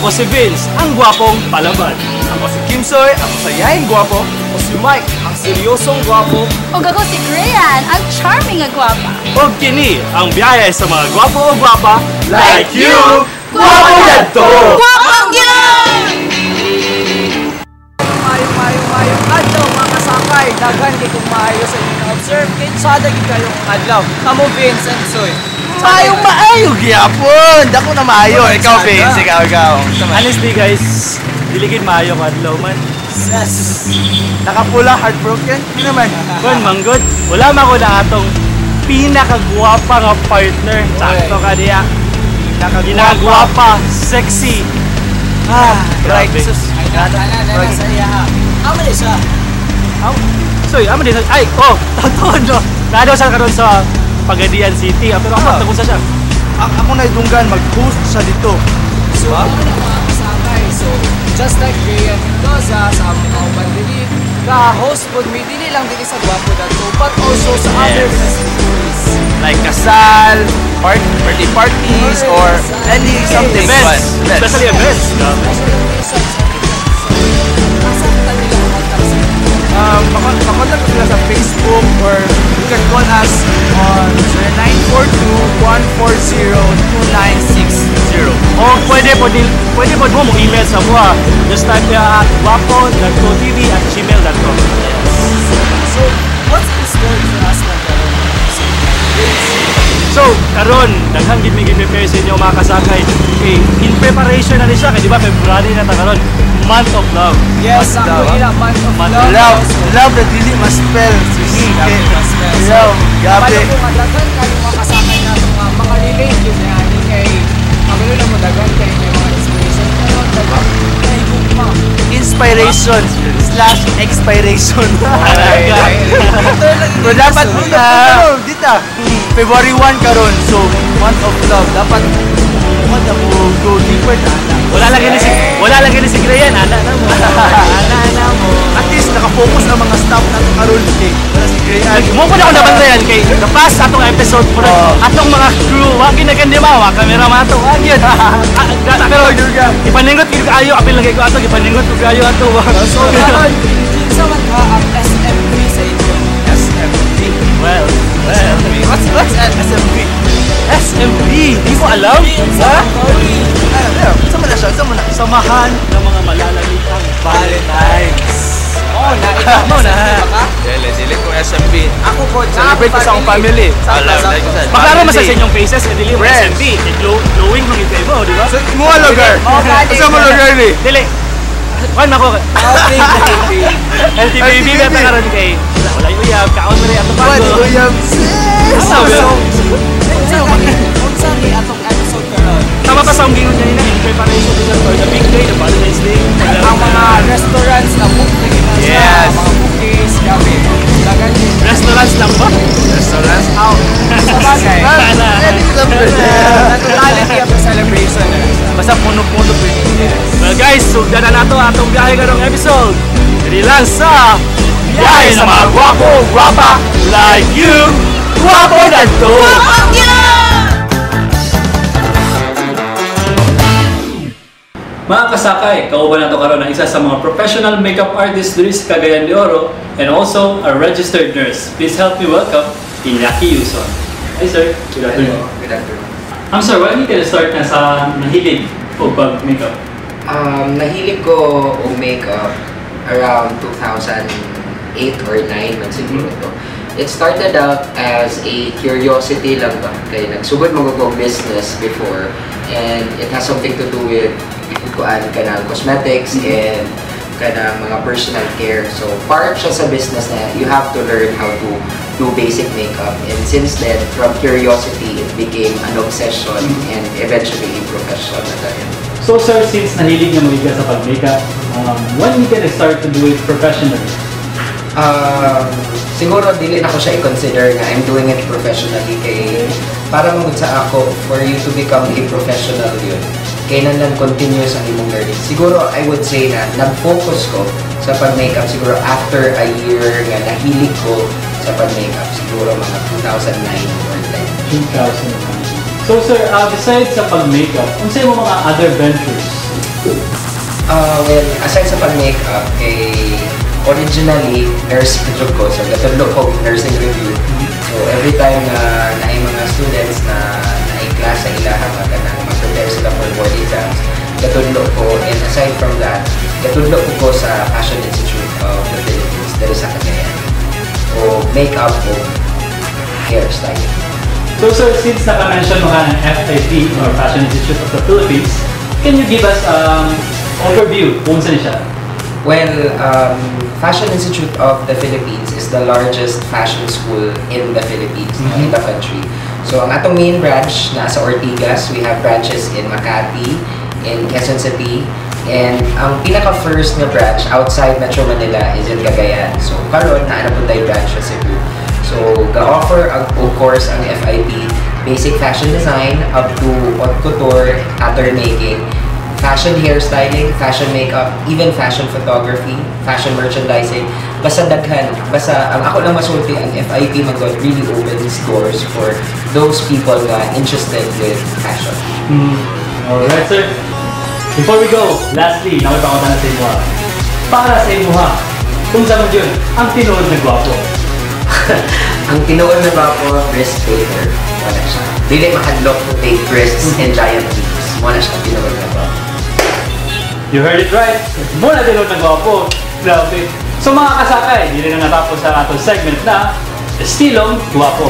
Ako si Vince, ang gwapong palaban. Ako si Kimsoy, ang masayahin gwapo. Ako si Mike, ang seryosong gwapo. O ako si Crayan, ang charming na gwapa. O kini, ang biyaya sa mga gwapo o gwapa Like you! Gwapo na to! Gwapong yun! Mayo adlaw mga kasakay. Daghan kay kung maayo sa inyong observe. Kaya sada gid kayong adlaw. Kamo Vince and Soy. Maayo gyapon. Dako na maayo. Ikaw Vince, ikaw. Honestly guys, diligid maayo ka adlaw man. Yes. Nakapula, heartbroken. Hindi naman. Kun manggod, wala man ko na atong pinakagwapa nga partner. Sakto ka diya. Pinakagwapa, sexy. Right. Grabe. Amo ni siya. Soy, amo din. Ay, totoo no. Nado sa karon sa Pagadian City. Pero ako tagon sa siya. Ako na idunggan mag-host sa dito. So, ano na mga kasakay? So, just like Crayan Mendoza sa among kauban dili, ka-host po mi dili lang dili sa Gwapo Dato, but also sa other festivals. Like kasal, birthday parties, or any something. Events. Especially events. Makontak ko sila sa Facebook or you can call us on 0942-140-2960. O pwede mo email sa buha. Just type at guapo.tv@gmail.com. So, what's in store for us na karon? So, karon daghang gid mi gi-prepare sa inyo mga kasakay. Okay, in preparation na ni siya kay di ba February na ta karon, month of love. Yes, ang ila month of love. Love na dili ma-spell. Love, gabi. Paano kung madagan kayo mga kasakay na mga relate yun na yan kay magano na mo dagan kay may mga inspiration pero dagan kay gugma. Inspiration/expiration. So dapat muna dita February 1 karon, so month of love dapat mo go deeper na. Wala lagi ni si Crayan, ana na mo. At least naka-focus ang mga staff natin karon kay wala si Crayan. Mo ko na ako nabantayan kay the past atong episode po atong mga crew wa ginagandi ma camera ato agyan. Pero ipaningot gyud kayo apil lagi ko ato ipaningot ko kayo ato. So karon kinsa man ka ang SMV sa inyo? SMV. Well, What's SMV? SMV, di mo alam? Ha? Sama na siya, sama na. Samahan ng mga malalamitang Valentine's. Oh, naita mo na. Dili ko SMV. Ako po, Celebrate ko sa akong family. Maklaro man sa inyong faces, dili mo SMV. Glowing mga ito mo, di ba? So, mo lugar. Sa mo lugar ni. Dili. Kuan mako. LT baby ka ta karon kay. Wala uyab, kaon mo rin ato pa. Uyab. Unsa ni atong episode karon? Tama pa sa ang gingon niya in preparation din for the big day, the Valentine's Day. Ang mga restaurants na book na ginasa, Yes. mga bookies, gabi. Dagan din. Restaurants lang ba? Restaurants out. Sa bagay. Totality of the celebration. Basta puno-puno po yun. Well guys, sugdan na nato atong biyahe karong episode. Dili lang sa biyahe sa mga gwapo, gwapa like you. Gwapo na to! Mga kasakay, kauban na to karon ang isa sa mga professional makeup artist diri sa Cagayan de Oro and also a registered nurse. Please help me welcome Iñaki Yuson. Hi sir, good afternoon. Good afternoon. Sir, why don't you start na sa nahilig o pag-makeup? Nahilig ko makeup around 2008 or 9 man siguro to. It started out as a curiosity lang ba. Kaya nagsugod mo ko business before and it has something to do with kuan kanang cosmetics and kanang mga personal care. So part siya sa business na you have to learn how to do basic makeup and since then from curiosity it became an obsession and eventually a profession na tayo. So sir, since nahilig niya mag sa pag-makeup, when you can start to do it professionally? Siguro dili na ko siya i-consider nga I'm doing it professionally kay para magud sa ako for you to become a professional yun kailangan continuous ang imong learning. Siguro I would say na nag-focus ko sa pag-makeup siguro after a year nga nahilig ko sa pag-makeup siguro mga 2009 or 10. 2009. So sir, besides sa pag-makeup, ano sa mga other ventures Well, aside sa pag-makeup, originally, nurse ko ko. So, gatulog ko nursing review. So, every time na naay mga students na naay-class sa ilaha, mag-prepare sila for board exams, gatulog ko. And aside from that, gatulog ko sa Fashion Institute of the Philippines, dito sa Cagayan. O makeup o hairstyling. So sir, since naka-mention mo ka ng FIP or Fashion Institute of the Philippines, can you give us overview kung saan siya? Well, Fashion Institute of the Philippines is the largest fashion school in the Philippines, in the country. So ang atong main branch nasa Ortigas, we have branches in Makati, in Quezon City, and ang pinaka-first na branch outside Metro Manila is in Cagayan. So karon na po tayo branch sa Cebu. So ga-offer of course ang FIP, basic fashion design up to haute couture, pattern making, fashion hairstyling, fashion makeup, even fashion photography, fashion merchandising. Basta daghan, basta ang ako lang masulti, ang FIP really opens doors for those people na interested with fashion. Alright sir. Before we go, lastly, nakipakota na sa inyo para sa inyo kung saan mo dyan, ang tinuod na gwapo. Ang tinuod na gwapo, breast painter. Wala siya. Dili makadlock to take breasts and giant boobs. Wala siya tinuod na gwapo. You heard it right. Muna tinuod na gwapo. Grabe. So mga kasakay, hindi rin na natapos sa atong segment na Estilong Gwapo.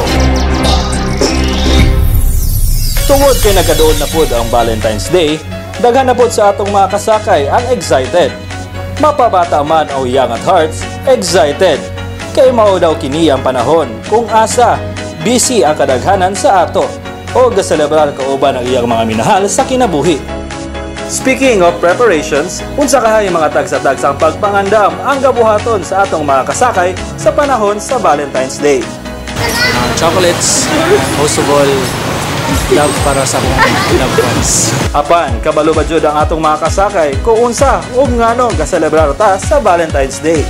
Tungod kay nagadoon na pod ang Valentine's Day, daghan na pod sa atong mga kasakay ang excited. Mapabata man o young at hearts, excited. Kay mao daw kini ang panahon kung asa busy ang kadaghanan sa ato o gaselebrar kauban ang iyang mga minahal sa kinabuhi. Speaking of preparations, unsa kahay mga tagsa-tagsang pagpangandam ang gabuhaton sa atong mga kasakay sa panahon sa Valentine's Day. Chocolates, most of all, love para sa akong loved ones. Apan, kabalo ba jud ang atong mga kasakay kung unsa ug ngano gaselebrar ta sa Valentine's Day?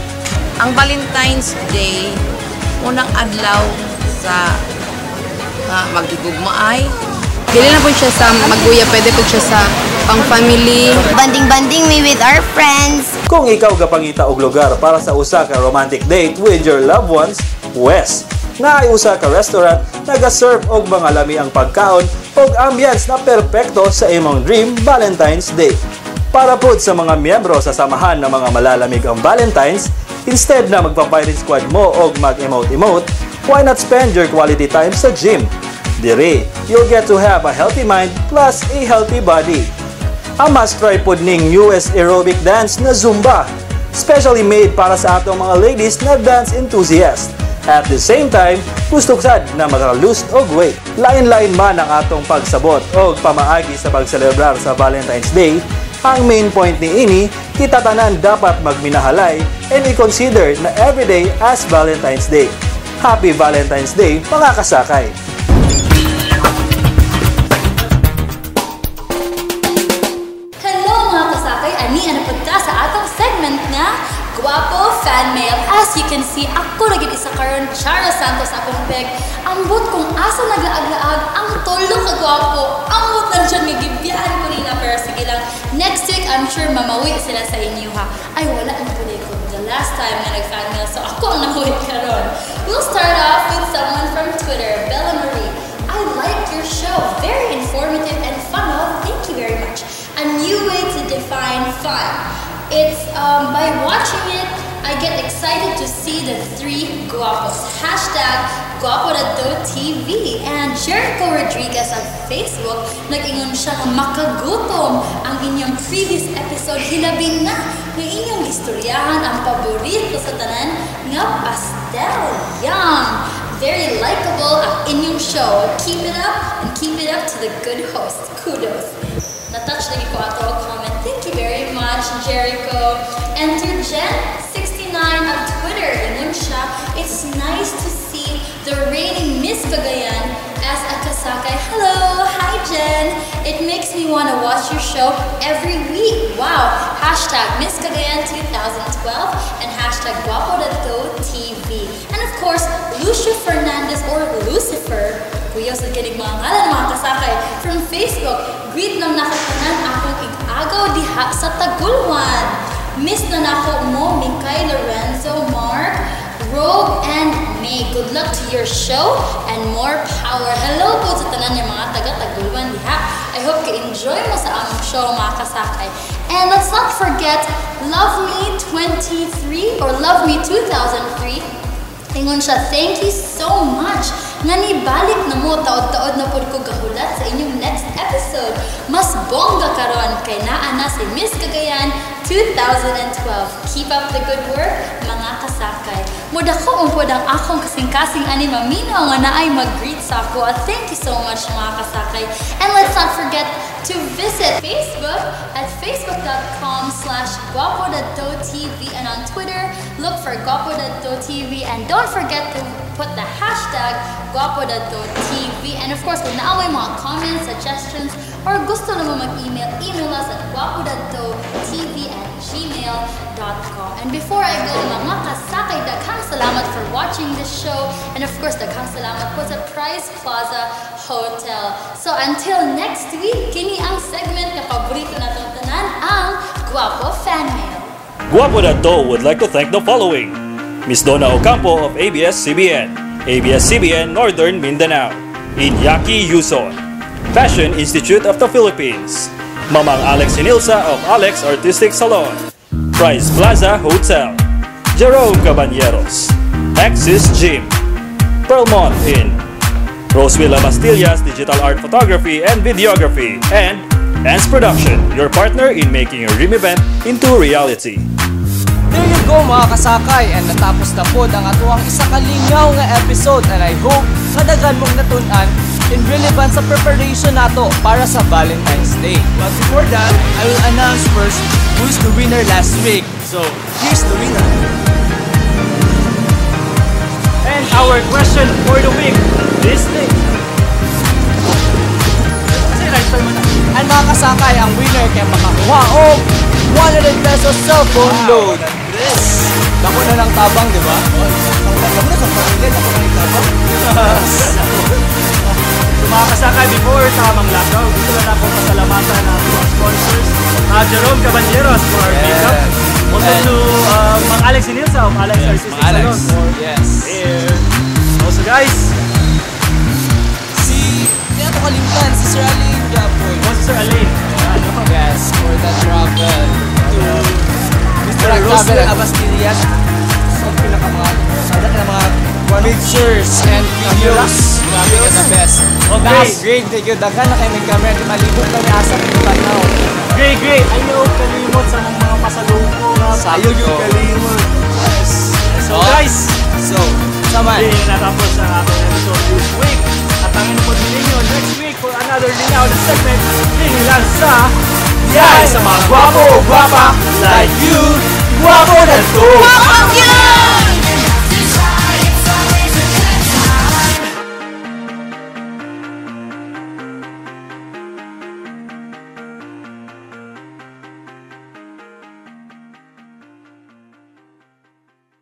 Ang Valentine's Day, unang adlaw sa magigugma ay dili na po siya sa magbuya, pwede po siya sa pang-family. Banding-banding me with our friends. Kung ikaw gapangita og lugar para sa usa ka romantic date with your loved ones, West, naay usa ka restaurant naga-serve og mga lami ang pagkaon og ambience na perpekto sa imong dream Valentine's Day. Para pod sa mga miyembro sa samahan ng mga malalamig ang Valentine's, instead na magpa-firing squad mo o mag-emote-emote, why not spend your quality time sa gym? Dire, you'll get to have a healthy mind plus a healthy body. A must-try pod ning US aerobic dance na Zumba, specially made para sa atong mga ladies na dance enthusiast. At the same time, gusto sad na maka-lose og weight. Lain-lain man ang atong pagsabot o pamaagi sa pagselebrar sa Valentine's Day, ang main point ni ini, kita tanan dapat magminahalay and i-consider na everyday as Valentine's Day. Happy Valentine's Day, mga kasakay! Hello mga kasakay! Ani ang napunta sa atong segment nga Gwapo Fan Mail. As you can see, ako naging isa karon Charo Santos akong peg. Ambot kung asa naglaag-laag ang tolo ka gwapo. Ambot lang dyan nga gibiyaan ko nila, pero sige lang. Next week, I'm sure mamawi sila sa inyo ha. Ay, wala ang puli ko. The last time na nag-fan mail, so ako ang nahuwit karon. We'll start off with someone from Twitter, Bella Marie. I like your show. Very informative and fun. Oh, thank you very much. A new way to define fun. It's by watching it, I get excited to see the three guapos. Hashtag GuapoRadoTV. And Jericho Rodriguez on Facebook, nag-ingon siya na makagutom ang inyong previous episode. Hilabing na ng inyong istoryahan ang paborito sa tanan nga pastel. Yum! Very likable ang inyong show. Keep it up and keep it up to the good host. Kudos. Na-touch lagi ko ato comment. Thank you very much, Jericho. And to Jen69 on Twitter, ingon siya, it's nice to see the reigning Miss Cagayan as a kasakay. Hello! Hi, Jen! It makes me want to watch your show every week. Wow! Hashtag Miss Cagayan 2012 and hashtag GuapoRadoTV. And of course, Lucio Fernandez or Lucifer, kuya sa kinig mga ngalan mga kasakay, from Facebook, greet ng nakatanan akong agaw diha sa Tagulwan. Miss na nako mo, Mikay, Lorenzo, Mark, Rogue, and May. Good luck to your show and more power. Hello po sa tanan ng mga taga-Tagulwan diha. I hope ka-enjoy mo sa aming show mga kasakay. And let's not forget Love Me 23 or Love Me 2003. Ingon siya, thank you so much. Nanibalik na mo, taod-taod na po ko gahulat sa inyong next episode. Mas bongga karon kay naa na si Miss Cagayan 2012. Keep up the good work, mga kasakay. Muda ko umpod ang akong kasing-kasing ani maminaw nga naay mag-greet sa ako. Thank you so much, mga kasakay. And let's not forget to visit Facebook at facebook.com/guapo.tv, and on Twitter, look for guapo.tv, and don't forget to put the hashtag guapo.tv. And of course, kung naaway mga comments, suggestions, or gusto na mo mag-email, email us at guapo.tv@gmail.com. And before I go, mga kasakay, daghang salamat for watching this show, and of course, daghang salamat po sa Price Plaza Hotel. So until next week, kini ang segment na paborito natong tanan, ang Guapo Fan Mail. Guapo.to would like to thank the following: Miss Donna Ocampo of ABS-CBN, ABS-CBN Northern Mindanao, Iñaki Yuson, Fashion Institute of the Philippines, Mamang Alex Inilsa of Alex Artistic Salon, Price Plaza Hotel, Jerome Caballeros, Axis Gym, Pearlmont Inn, Rosewilla Bastillas Digital Art Photography and Videography, and Ants Production, your partner in making your dream event into reality. There you go mga kasakay, and natapos na po ang atuang isa kalingaw nga episode, and I hope kadagan mong natunan in relevant sa preparation nato para sa Valentine's Day. But before that, I will announce first who's the winner last week. So, here's the winner. And our question for the week this day. And mga kasakay, ang winner kaya makakuha o 100 pesos cellphone load. Dako na ng tabang, di ba? Dako na sa pangilin, dako na ng tabang. So mga kasakay, before sa manglakaw, gusto na akong pasalamatan ng mga sponsors. Jerome Caballeros for our makeup. Also to Mang Alex Inilsa of Alex Artistic Salon. Yes. Also guys, Hindi nato kalimtan, si Sir Alain Japoy. Sir Alain. Yes, for the travel to Mr. Roswell Abastillas. So, pinaka mga pictures and videos. Grabe ka na best. Okay. Great, thank you. Daghan na kayo may camera. Di malibot kami asa ng tanaw. Great. Ayaw kalimot sa mga pasalubong. Ayaw yung kalimot. Yes. So guys, saman. hindi natapos ang ating episode this week. At ang input ninyo next week for another lingaw na segment. Hindi lang sa Yan sa mga guwapo, guwapa like you. Guwapo na to. Fuck you!